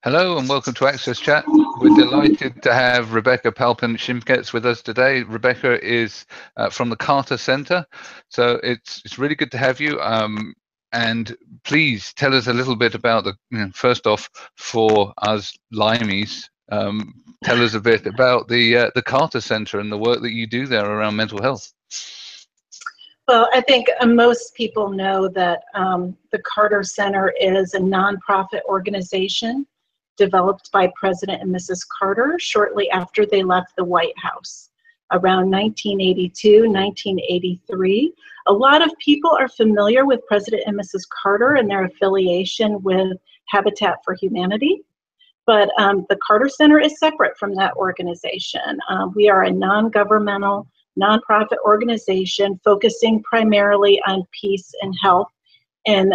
Hello and welcome to AXSChat. We're delighted to have Rebecca Palpant Shimkets with us today. Rebecca is from the Carter Center, so it's really good to have you. And please tell us a little bit about first off, for us Limeys, tell us a bit about the Carter Center and the work that you do there around mental health. Well, I think most people know that the Carter Center is a nonprofit organization developed by President and Mrs. Carter shortly after they left the White House around 1982, 1983. A lot of people are familiar with President and Mrs. Carter and their affiliation with Habitat for Humanity, but the Carter Center is separate from that organization. We are a non-governmental, nonprofit organization focusing primarily on peace and health in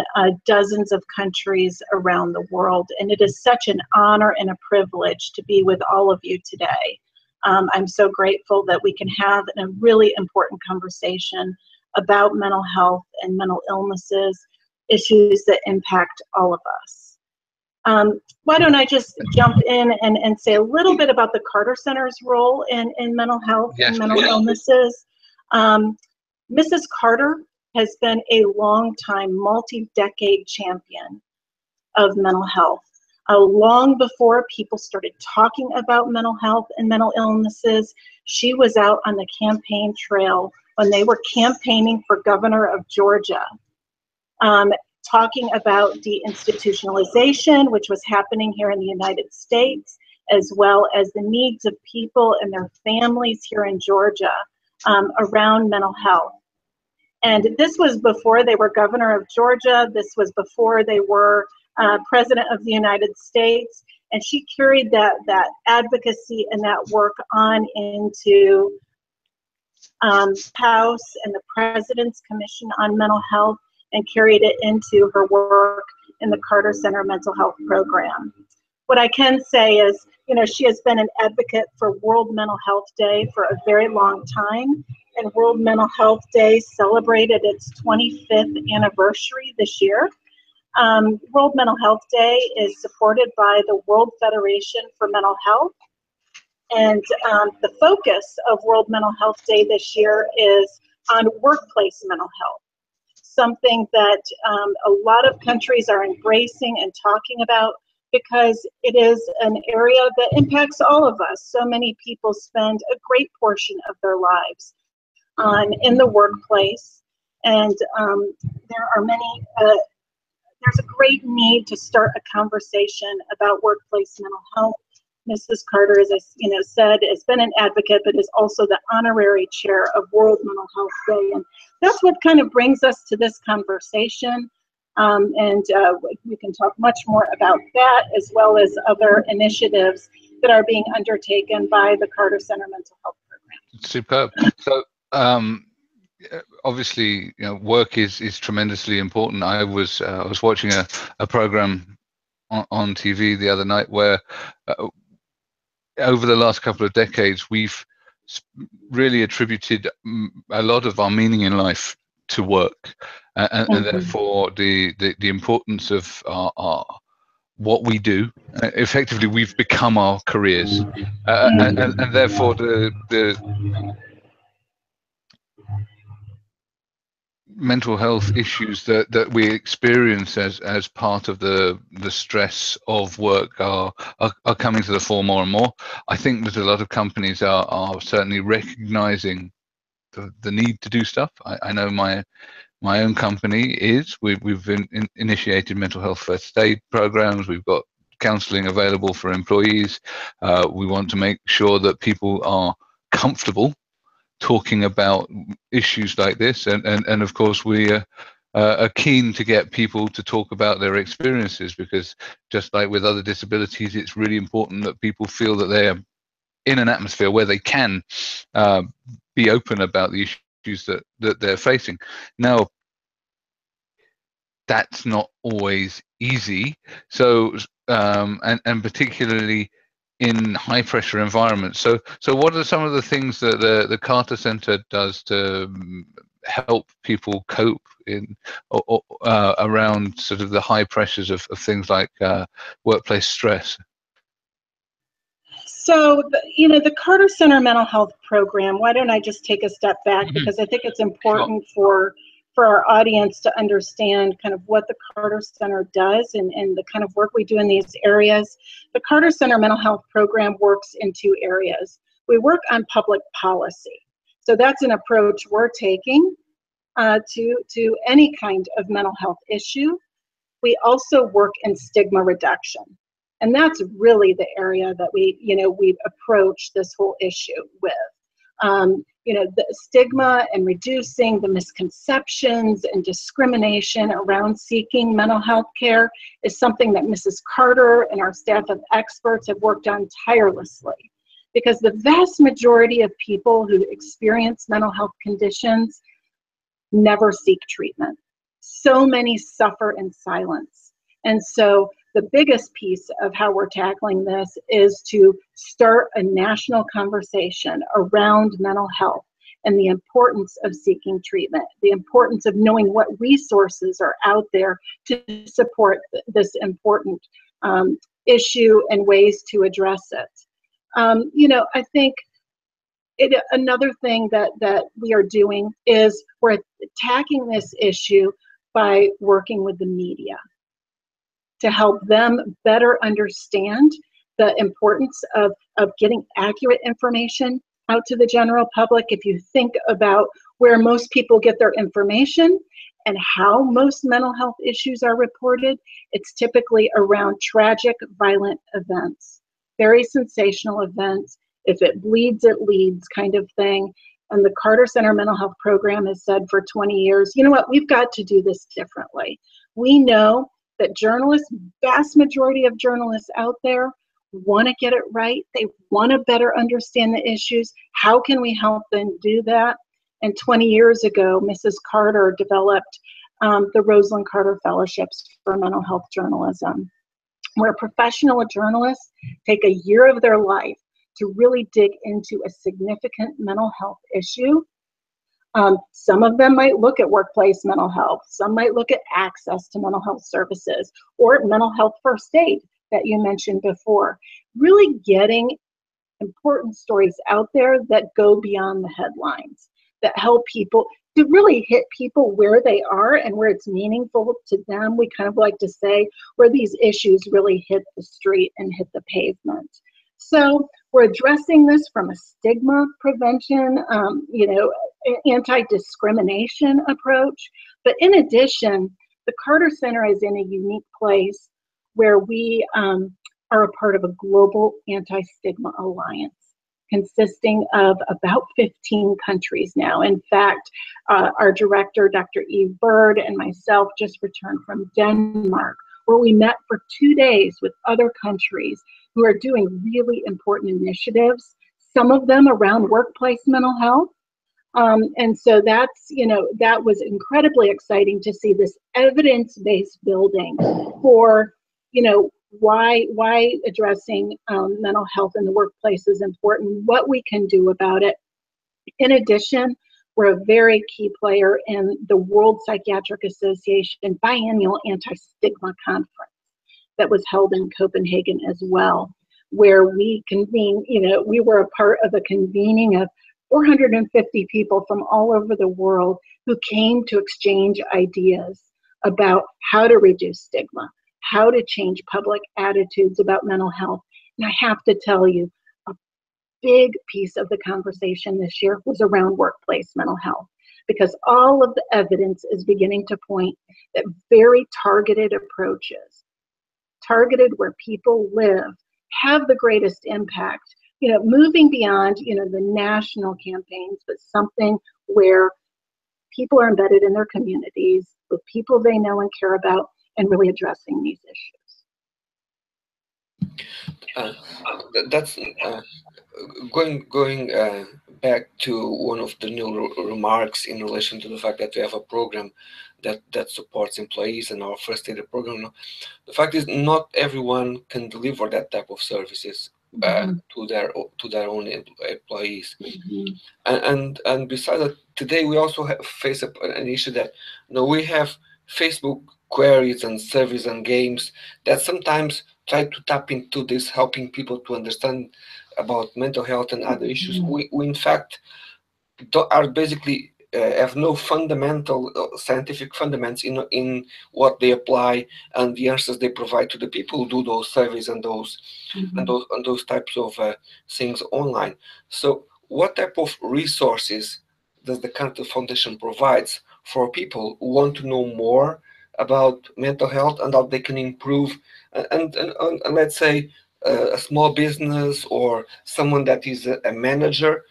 dozens of countries around the world. And it is such an honor and a privilege to be with all of you today. I'm so grateful that we can have a really important conversation about mental health and mental illnesses, issues that impact all of us. Why don't I just jump in and say a little bit about the Carter Center's role in mental health and mental illnesses. Mrs. Carter has been a long-time, multi-decade champion of mental health. Long before people started talking about mental health and mental illnesses, she was out on the campaign trail when they were campaigning for governor of Georgia, talking about deinstitutionalization, which was happening here in the United States, as well as the needs of people and their families here in Georgia around mental health. And this was before they were governor of Georgia. This was before they were president of the United States. And she carried that advocacy and that work on into House and the President's Commission on Mental Health, and carried it into her work in the Carter Center Mental Health Program. What I can say is, she has been an advocate for World Mental Health Day for a very long time, and World Mental Health Day celebrated its 25th anniversary this year. World Mental Health Day is supported by the World Federation for Mental Health, and the focus of World Mental Health Day this year is on workplace mental health, something that a lot of countries are embracing and talking about, because it is an area that impacts all of us. So many people spend a great portion of their lives in the workplace, and there are many, there's a great need to start a conversation about workplace mental health. Mrs. Carter, as I said, has been an advocate, but is also the honorary chair of World Mental Health Day. And that's what kind of brings us to this conversation. We can talk much more about that, as well as other initiatives that are being undertaken by the Carter Center Mental Health Program. Superb. So obviously, work is tremendously important. I was watching a program on TV the other night where over the last couple of decades we've really attributed a lot of our meaning in life to work, and therefore the importance of our what we do. Effectively, we've become our careers, and therefore the mental health issues that we experience as part of the stress of work are coming to the fore more and more. I think that a lot of companies are certainly recognizing the need to do stuff. I know my own company is. We've initiated mental health first aid programs. We've got counselling available for employees. We want to make sure that people are comfortable talking about issues like this, and of course we are keen to get people to talk about their experiences, because just like with other disabilities, it's really important that people feel that they are in an atmosphere where they can be open about the issues that they're facing. Now, that's not always easy. So and particularly in high pressure environments. So what are some of the things that the Carter Center does to help people cope in around sort of the high pressures of things like workplace stress? So, the Carter Center Mental Health Program, why don't I just take a step back, because I think it's important for our audience to understand kind of what the Carter Center does and the kind of work we do in these areas. The Carter Center Mental Health Program works in two areas. We work on public policy. So that's an approach we're taking to any kind of mental health issue. We also work in stigma reduction. And that's really the area that we've approached this whole issue with. The stigma and reducing the misconceptions and discrimination around seeking mental health care is something that Mrs. Carter and our staff of experts have worked on tirelessly, because the vast majority of people who experience mental health conditions never seek treatment. So many suffer in silence. And so the biggest piece of how we're tackling this is to start a national conversation around mental health and the importance of seeking treatment, the importance of knowing what resources are out there to support this important issue and ways to address it. I think another thing that we are doing is we're attacking this issue by working with the media to help them better understand the importance of getting accurate information out to the general public. If you think about where most people get their information and how most mental health issues are reported, it's typically around tragic, violent events, very sensational events. If it bleeds, it leads kind of thing. And the Carter Center Mental Health Program has said for 20 years, you know what, we've got to do this differently. We know that journalists, vast majority of journalists out there, want to get it right. They want to better understand the issues. How can we help them do that? And 20 years ago, Mrs. Carter developed the Rosalynn Carter Fellowships for Mental Health Journalism, where professional journalists take a year of their life to really dig into a significant mental health issue. Some of them might look at workplace mental health. Some might look at access to mental health services or mental health first aid that you mentioned before. Really getting important stories out there that go beyond the headlines, that help people to really hit people where they are and where it's meaningful to them. We kind of like to say where these issues really hit the street and hit the pavement. So we're addressing this from a stigma prevention, anti-discrimination approach. But in addition, the Carter Center is in a unique place where we are a part of a global anti-stigma alliance consisting of about 15 countries now. In fact, our director, Dr. Eve Bird, and myself just returned from Denmark, where we met for 2 days with other countries who are doing really important initiatives, some of them around workplace mental health. And so that's, that was incredibly exciting to see this evidence-based building for, why addressing mental health in the workplace is important, what we can do about it. In addition, we're a very key player in the World Psychiatric Association biannual anti-stigma conference that was held in Copenhagen as well, where we convene, we were a part of the convening of 450 people from all over the world who came to exchange ideas about how to reduce stigma, how to change public attitudes about mental health. And I have to tell you, a big piece of the conversation this year was around workplace mental health, because all of the evidence is beginning to point that very targeted approaches, targeted where people live, have the greatest impact. Moving beyond, the national campaigns, but something where people are embedded in their communities with people they know and care about, and really addressing these issues. That's going back to one of the new remarks in relation to the fact that we have a program that supports employees and our first aid program. The fact is, not everyone can deliver that type of services. to their own employees. Mm-hmm. And besides that, today we also face an issue that we have Facebook queries and surveys and games that sometimes try to tap into this, helping people to understand about mental health and other issues. We in fact are basically have no fundamental scientific fundamentals in what they apply and the answers they provide to the people who do those surveys and those types of things online. So what type of resources does the Cancer Foundation provides for people who want to know more about mental health and how they can improve, and let's say a small business or someone that is a manager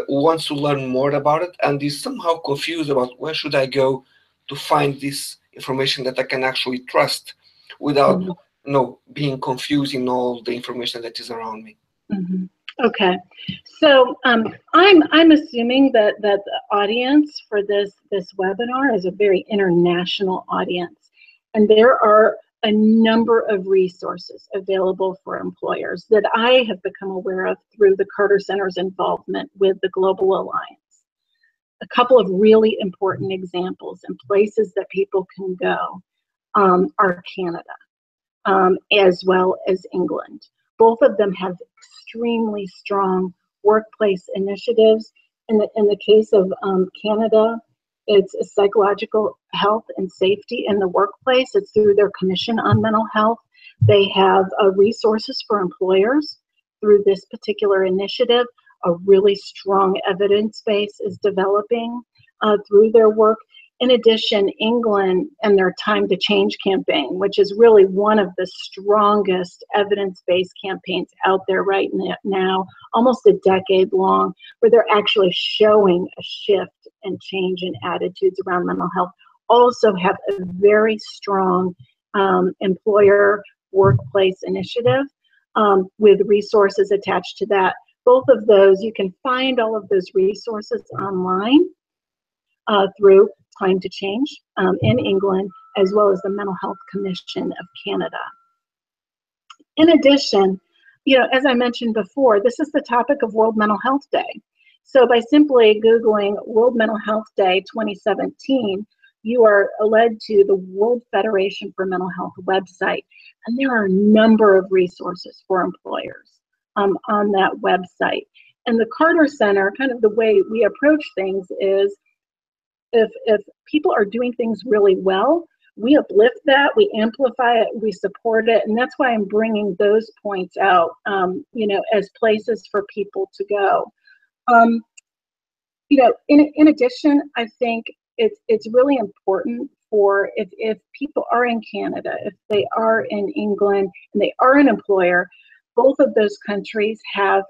who wants to learn more about it and is somehow confused about where should I go to find this information that I can actually trust without being confused in all the information that is around me. Mm-hmm. Okay, so I'm assuming that the audience for this webinar is a very international audience, and there are a number of resources available for employers that I have become aware of through the Carter Center's involvement with the Global Alliance. A couple of really important examples and places that people can go are Canada, as well as England. Both of them have extremely strong workplace initiatives. In the case of Canada, it's psychological health and safety in the workplace. It's through their Commission on Mental Health. They have resources for employers through this particular initiative. A really strong evidence base is developing through their work. In addition, England and their Time to Change campaign, which is really one of the strongest evidence-based campaigns out there right now, almost a decade long, where they're actually showing a shift and change in attitudes around mental health, also have a very strong employer workplace initiative with resources attached to that. Both of those, you can find all of those resources online through Time to Change in England, as well as the Mental Health Commission of Canada. In addition, as I mentioned before, this is the topic of World Mental Health Day. So by simply Googling World Mental Health Day 2017, you are led to the World Federation for Mental Health website, and there are a number of resources for employers on that website. And the Carter Center, kind of the way we approach things is, if people are doing things really well, we uplift that, we amplify it, we support it, and that's why I'm bringing those points out, as places for people to go. In addition, I think it's really important for if people are in Canada, if they are in England, and they are an employer, both of those countries have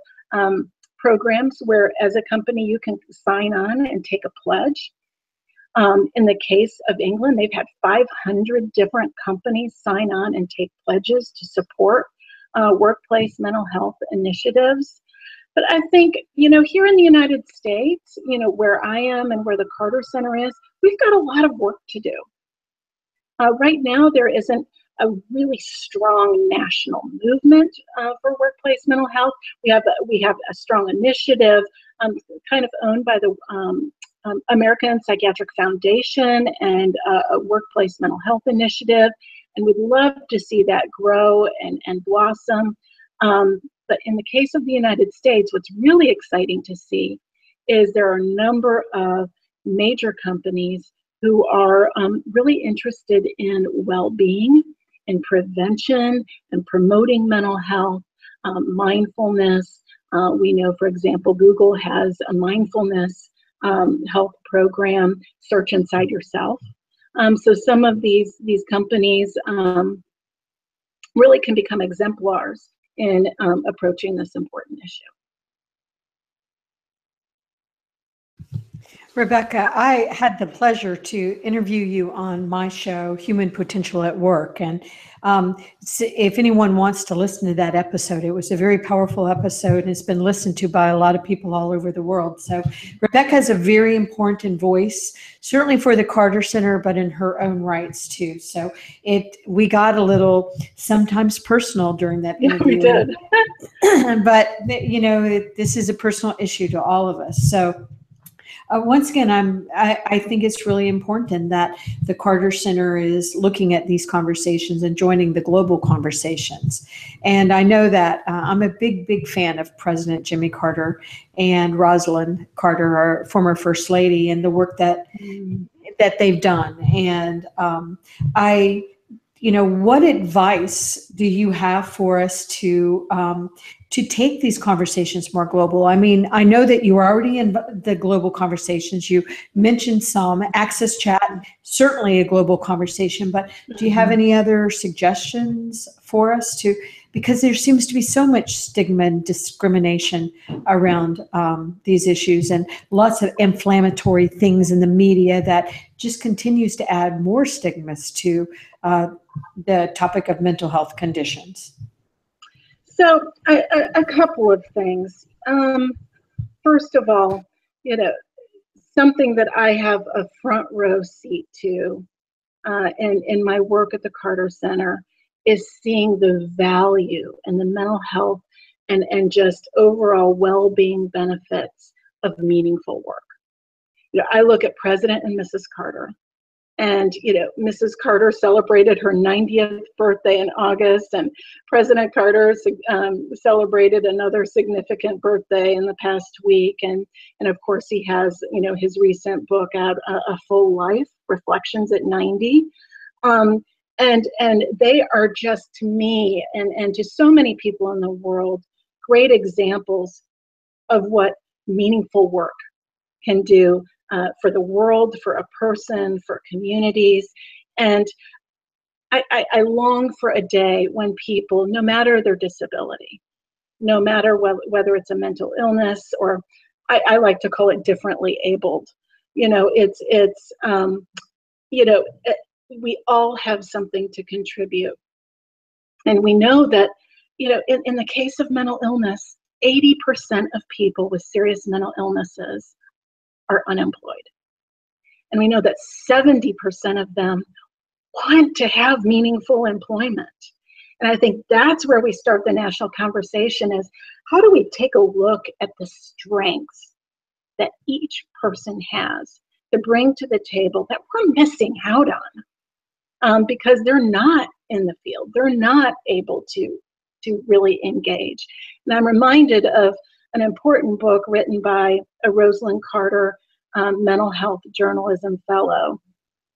programs where, as a company, you can sign on and take a pledge. In the case of England, they've had 500 different companies sign on and take pledges to support workplace mental health initiatives. But I think, here in the United States, where I am and where the Carter Center is, we've got a lot of work to do. Right now, there isn't a really strong national movement for workplace mental health. We have a strong initiative kind of owned by the American Psychiatric Foundation and a workplace mental health initiative, and we'd love to see that grow and blossom. But in the case of the United States, what's really exciting to see is there are a number of major companies who are really interested in well-being and prevention and promoting mental health, mindfulness. We know, for example, Google has a mindfulness health program, Search Inside Yourself. So some of these companies really can become exemplars in approaching this important issue. Rebecca, I had the pleasure to interview you on my show, Human Potential at Work. And if anyone wants to listen to that episode, it was a very powerful episode and it's been listened to by a lot of people all over the world. So Rebecca is a very important voice, certainly for the Carter Center, but in her own rights too. So we got a little sometimes personal during that interview. Yeah, we did. But, you know, this is a personal issue to all of us. So once again, I think it's really important that the Carter Center is looking at these conversations and joining the global conversations. And I know that I'm a big fan of President Jimmy Carter and Rosalynn Carter, our former First Lady, and the work that they've done. And what advice do you have for us to take these conversations more global? I mean, I know that you are already in the global conversations. You mentioned some. AXSChat, certainly a global conversation, but do you have any other suggestions for us because there seems to be so much stigma and discrimination around these issues and lots of inflammatory things in the media that just continues to add more stigmas to the topic of mental health conditions. So a couple of things. First of all, something that I have a front row seat to in my work at the Carter Center is seeing the value and the mental health and just overall well-being benefits of meaningful work. I look at President and Mrs. Carter. And, Mrs. Carter celebrated her 90th birthday in August, and President Carter celebrated another significant birthday in the past week. And of course, he has, his recent book out, A Full Life, Reflections at 90. And they are just, to me, and to so many people in the world, great examples of what meaningful work can do for the world, for a person, for communities. And I long for a day when people, no matter their disability, no matter whether it's a mental illness or I like to call it differently abled, we all have something to contribute. And we know that, in the case of mental illness, 80% of people with serious mental illnesses are unemployed. And we know that 70% of them want to have meaningful employment. And I think that's where we start the national conversation is how do we take a look at the strengths that each person has to bring to the table that we're missing out on because they're not in the field. They're not able to really engage. And I'm reminded of an important book written by a Rosalynn Carter mental health journalism fellow,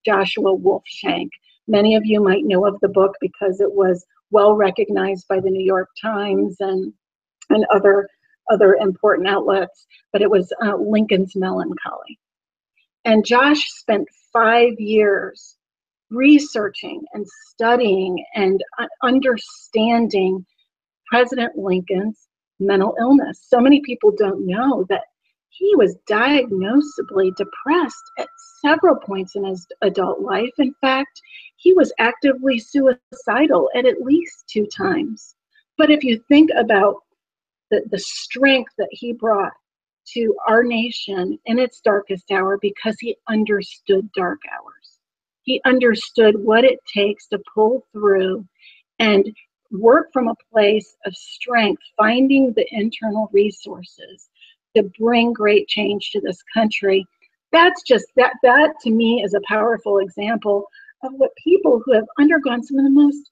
Joshua Wolfshank. Many of you might know of the book because it was well recognized by the New York Times and other important outlets, but it was Lincoln's Melancholy. And Josh spent 5 years researching and studying and understanding President Lincoln's mental illness. So many people don't know that he was diagnosably depressed at several points in his adult life. In fact, he was actively suicidal at least 2 times. But if you think about the strength that he brought to our nation in its darkest hour, because he understood dark hours. He understood what it takes to pull through and work from a place of strength, finding the internal resources to bring great change to this country. That's just, that to me is a powerful example of what people who have undergone some of the most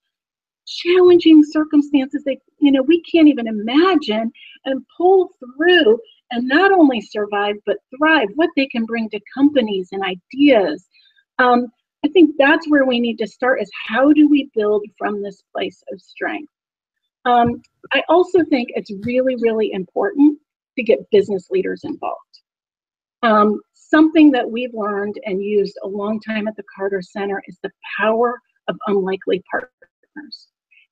challenging circumstances that, we can't even imagine and pull through and not only survive, but thrive, what they can bring to companies and ideas. I think that's where we need to start is how do we build from this place of strength? I also think it's really, really important to get business leaders involved. Something that we've learned and used a long time at the Carter Center is the power of unlikely partners.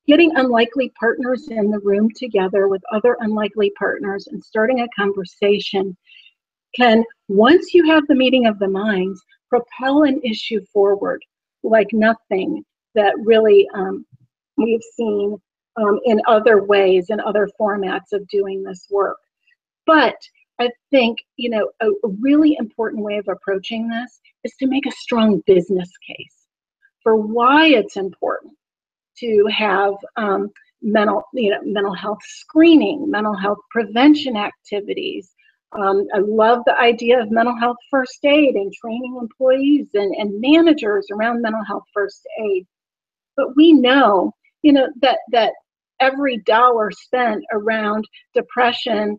Getting unlikely partners in the room together with other unlikely partners and starting a conversation can, once you have the meeting of the minds, propel an issue forward like nothing that really we've seen in other ways, in other formats of doing this work. But I think, you know, a really important way of approaching this is to make a strong business case for why it's important to have mental health screening, mental health prevention activities. I love the idea of mental health first aid and training employees and managers around mental health first aid. But we know, you know, that every dollar spent around depression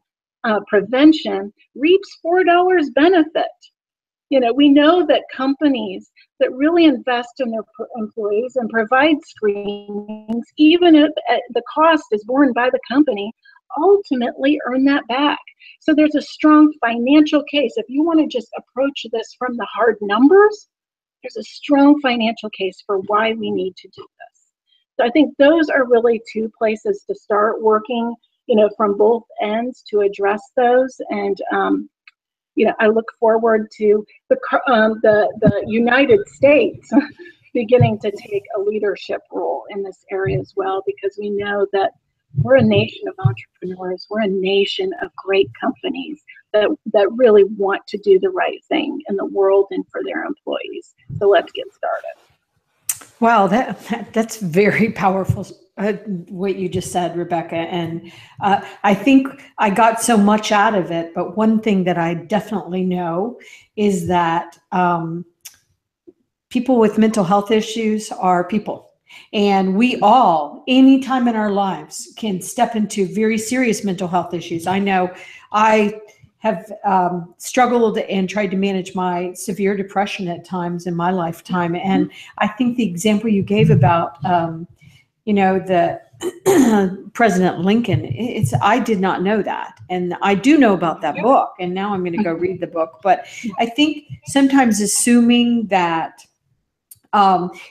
prevention reaps $4 benefit. You know, we know that companies that really invest in their employees and provide screenings, even if the cost is borne by the company, ultimately earn that back. So there's a strong financial case. If you want to just approach this from the hard numbers, there's a strong financial case for why we need to do this. So I think those are really two places to start working, you know, from both ends to address those. And you know, I look forward to the United States beginning to take a leadership role in this area as well, because we know that we're a nation of entrepreneurs. We're a nation of great companies that really want to do the right thing in the world and for their employees. So let's get started. Wow, that's very powerful, what you just said, Rebecca. And I think I got so much out of it. But one thing that I definitely know is that people with mental health issues are people. And we all, anytime in our lives, can step into very serious mental health issues. I know I have struggled and tried to manage my severe depression at times in my lifetime. And I think the example you gave about, you know, the President Lincoln, I did not know that. And I do know about that book. And now I'm going to go read the book. But I think sometimes assuming that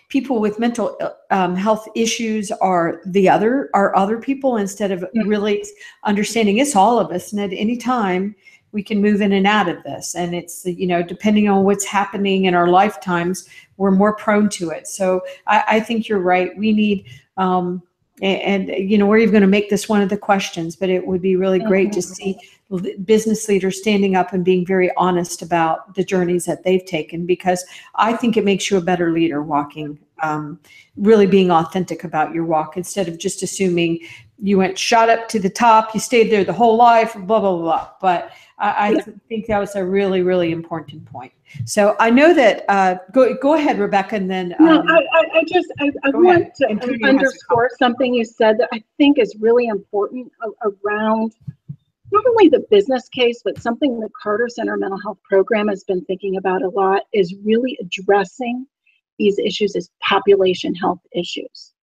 people with mental health issues are other people, instead of really understanding it's all of us. And at any time, we can move in and out of this. And it's, you know, depending on what's happening in our lifetimes, we're more prone to it. So I think you're right. We need, and you know, we're even going to make this one of the questions, but it would be really great to see business leaders standing up and being very honest about the journeys that they've taken, because I think it makes you a better leader walking, really being authentic about your walk, instead of just assuming you shot up to the top, you stayed there the whole life, blah, blah, blah. But I think that was a really, really important point. So I know that, go ahead, Rebecca, and then. No, I want to underscore something you said that I think is really important around not only the business case, but something the Carter Center Mental Health Program has been thinking about a lot is really addressing these issues as population health issues,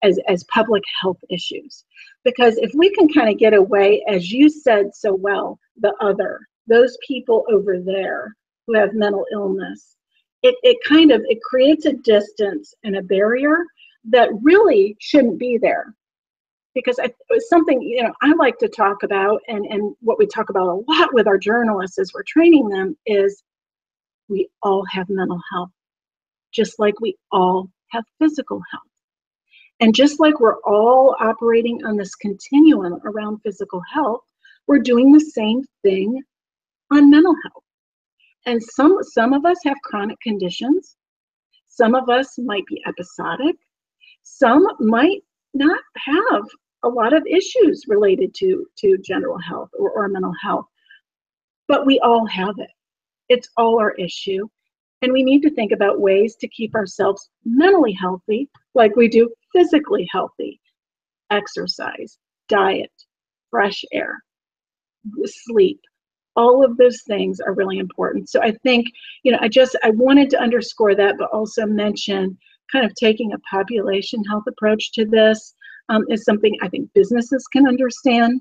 as public health issues. Because if we can kind of get away, as you said so well, those people over there who have mental illness, it creates a distance and a barrier that really shouldn't be there. Because it's something, you know, I like to talk about, and what we talk about a lot with our journalists as we're training them is we all have mental health, just like we all have physical health. And just like we're all operating on this continuum around physical health, we're doing the same thing on mental health. And some of us have chronic conditions. Some of us might be episodic. Some might not have a lot of issues related to general health or mental health. But we all have it. It's all our issue. And we need to think about ways to keep ourselves mentally healthy like we do physically healthy. Exercise, diet, fresh air, sleep. All of those things are really important. So I think, you know, I wanted to underscore that, but also mention kind of taking a population health approach to this is something I think businesses can understand,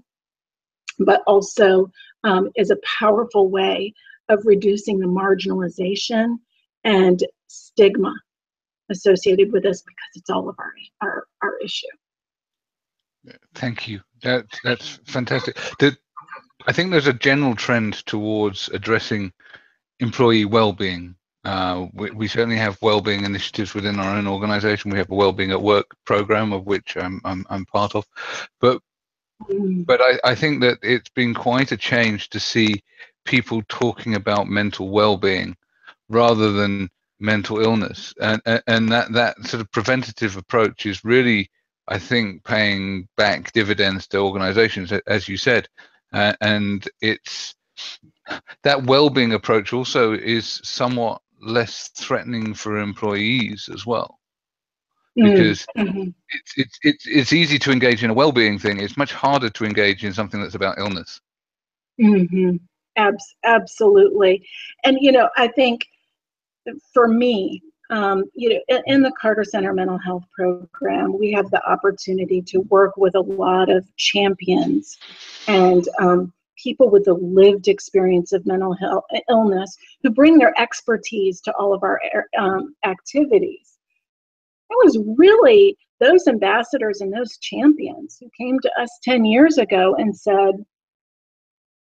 but also is a powerful way of reducing the marginalization and stigma associated with this, because it's all of our issue. Thank you. That's fantastic. I think there's a general trend towards addressing employee well-being. We certainly have well-being initiatives within our own organization. We have a well-being at work program, of which I'm part of, but I think that it's been quite a change to see people talking about mental well-being rather than mental illness, and that sort of preventative approach is really, I think, paying back dividends to organizations, as you said, and it's that well-being approach also is somewhat less threatening for employees as well, because it's easy to engage in a well-being thing. It's much harder to engage in something that's about illness. Absolutely. And I think for me, in the Carter Center Mental Health Program, we have the opportunity to work with a lot of champions and people with a lived experience of mental health illness who bring their expertise to all of our activities. It was really those ambassadors and those champions who came to us 10 years ago and said,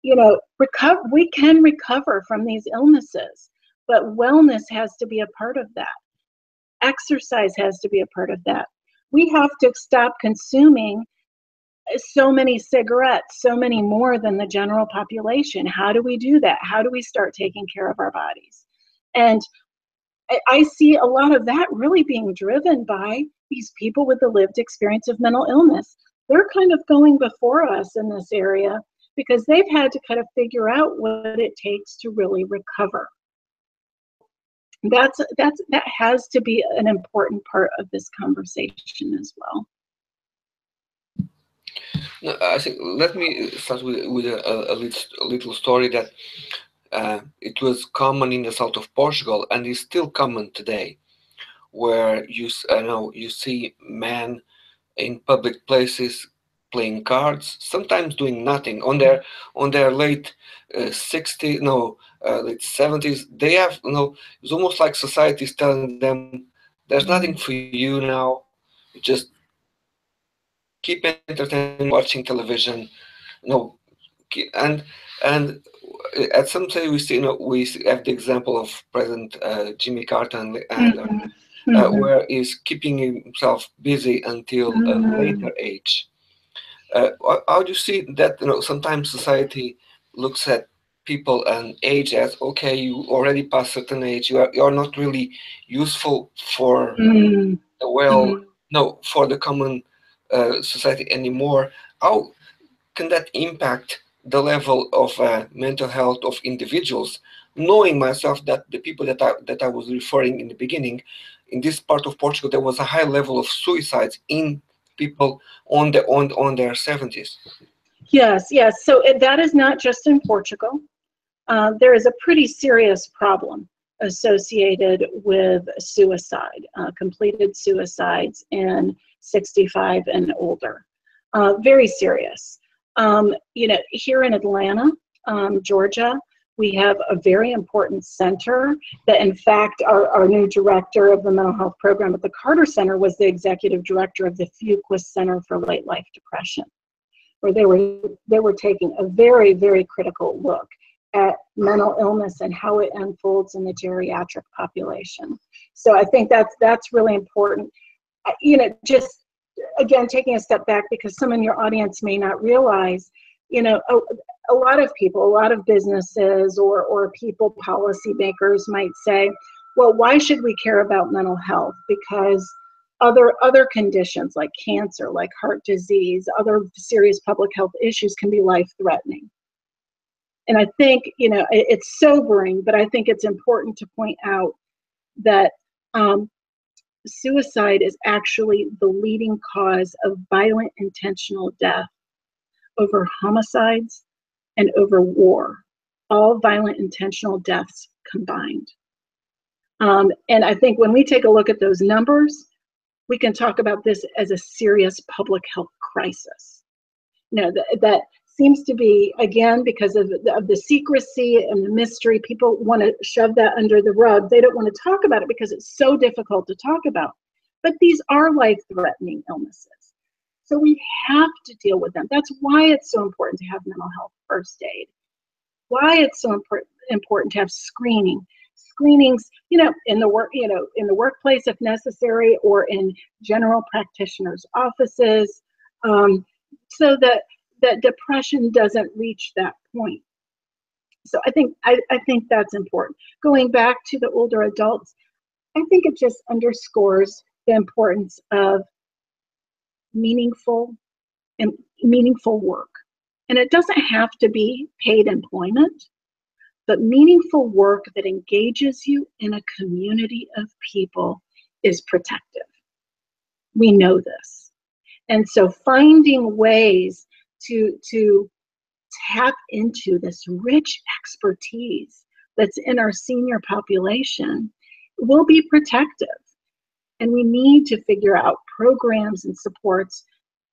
we can recover from these illnesses, but wellness has to be a part of that. Exercise has to be a part of that. We have to stop consuming so many cigarettes, so many more than the general population. How do we do that? How do we start taking care of our bodies? And I see a lot of that really being driven by these people with the lived experience of mental illness. They're kind of going before us in this area because they've had to kind of figure out what it takes to really recover. That has to be an important part of this conversation as well. No, I think let me start with a little story that it was common in the south of Portugal and is still common today, where you see men in public places playing cards, sometimes doing nothing. On their late 60s, late 70s, they have it's almost like society is telling them, "There's nothing for you now. Just keep entertaining, watching television." And at some stage we have the example of President Jimmy Carter and where he's keeping himself busy until a later age. How do you see that? Sometimes society looks at people and age as, okay, you already passed certain age, you're not really useful for for the common society anymore. How can that impact the level of mental health of individuals? Knowing myself that the people that I was referring in the beginning, in this part of Portugal, there was a high level of suicides in people on their 70s. Yes. So that is not just in Portugal. There is a pretty serious problem associated with suicide, completed suicides in 65 and older. Very serious. Here in Atlanta, Georgia, we have a very important center that, in fact, our new director of the mental health program at the Carter Center was the executive director of the Fuqua Center for Late Life Depression, where they were taking a very, very critical look at mental illness and how it unfolds in the geriatric population. So I think that's really important. Just again, taking a step back, because some in your audience may not realize, a lot of people, a lot of businesses or people, policymakers might say, well, why should we care about mental health? Because other conditions like cancer, like heart disease, other serious public health issues can be life-threatening. And I think, it's sobering, but I think it's important to point out that suicide is actually the leading cause of violent intentional death over homicides and over war, all violent intentional deaths combined. And I think when we take a look at those numbers, we can talk about this as a serious public health crisis. That seems to be, again, because of the secrecy and the mystery, people want to shove that under the rug. They don't want to talk about it because it's so difficult to talk about. But these are life-threatening illnesses. So we have to deal with them. That's why it's so important to have mental health first aid. Why it's so important to have screenings, in the workplace if necessary, or in general practitioners' offices, so that depression doesn't reach that point. So I think that's important. Going back to the older adults, I think it just underscores the importance of meaningful work. And it doesn't have to be paid employment, but meaningful work that engages you in a community of people is protective. We know this. And so finding ways to tap into this rich expertise that's in our senior population will be protective. And we need to figure out programs and supports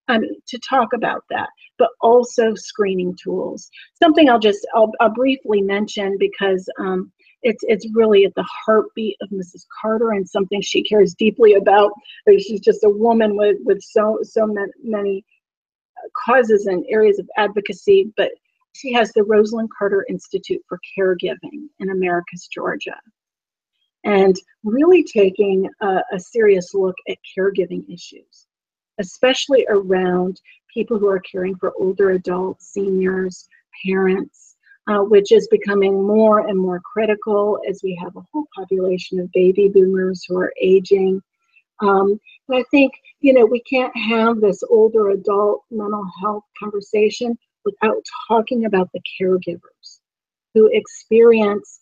to talk about that, but also screening tools. Something I'll briefly mention, because it's really at the heartbeat of Mrs. Carter and something she cares deeply about. She's just a woman with so many causes and areas of advocacy, but she has the Rosalynn Carter Institute for Caregiving in Americus, Georgia, and really taking a serious look at caregiving issues, especially around people who are caring for older adults, seniors, parents, which is becoming more and more critical as we have a whole population of baby boomers who are aging. But I think, we can't have this older adult mental health conversation without talking about the caregivers who experience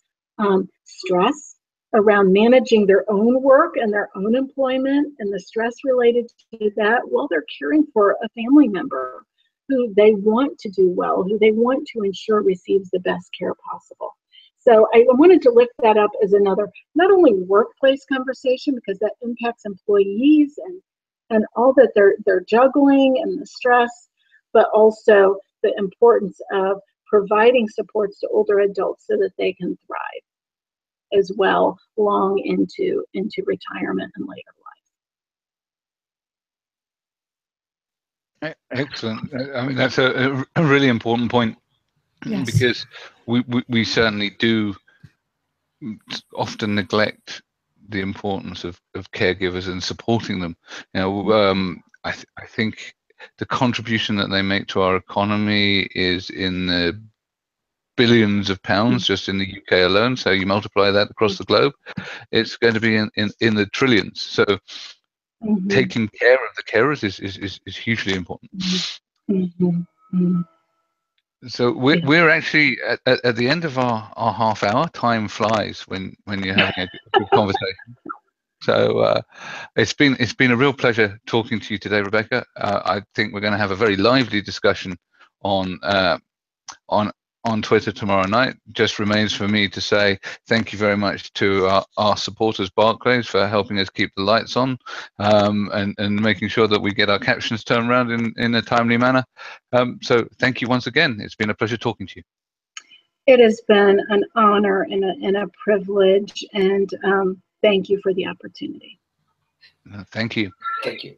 stress around managing their own work and their own employment, and the stress related to that while they're caring for a family member who they want to do well, who they want to ensure receives the best care possible. So I wanted to lift that up as another, not only workplace conversation, because that impacts employees and all that they're juggling and the stress, but also the importance of providing supports to older adults so that they can thrive as well long into retirement and later life. Excellent. I mean, that's a really important point. Yes. Because we certainly do often neglect the importance of caregivers and supporting them. I think the contribution that they make to our economy is in the billions of pounds just in the UK alone. So you multiply that across the globe, it's going to be in the trillions. So taking care of the carers is hugely important. So we're actually at the end of our half hour. Time flies when you're having a good conversation. So it's been a real pleasure talking to you today, Rebecca. I think we're going to have a very lively discussion on Twitter tomorrow night. Just remains for me to say thank you very much to our supporters, Barclays, for helping us keep the lights on and making sure that we get our captions turned around in a timely manner. So thank you once again. It's been a pleasure talking to you. It has been an honor and a privilege, and thank you for the opportunity. Thank you. Thank you.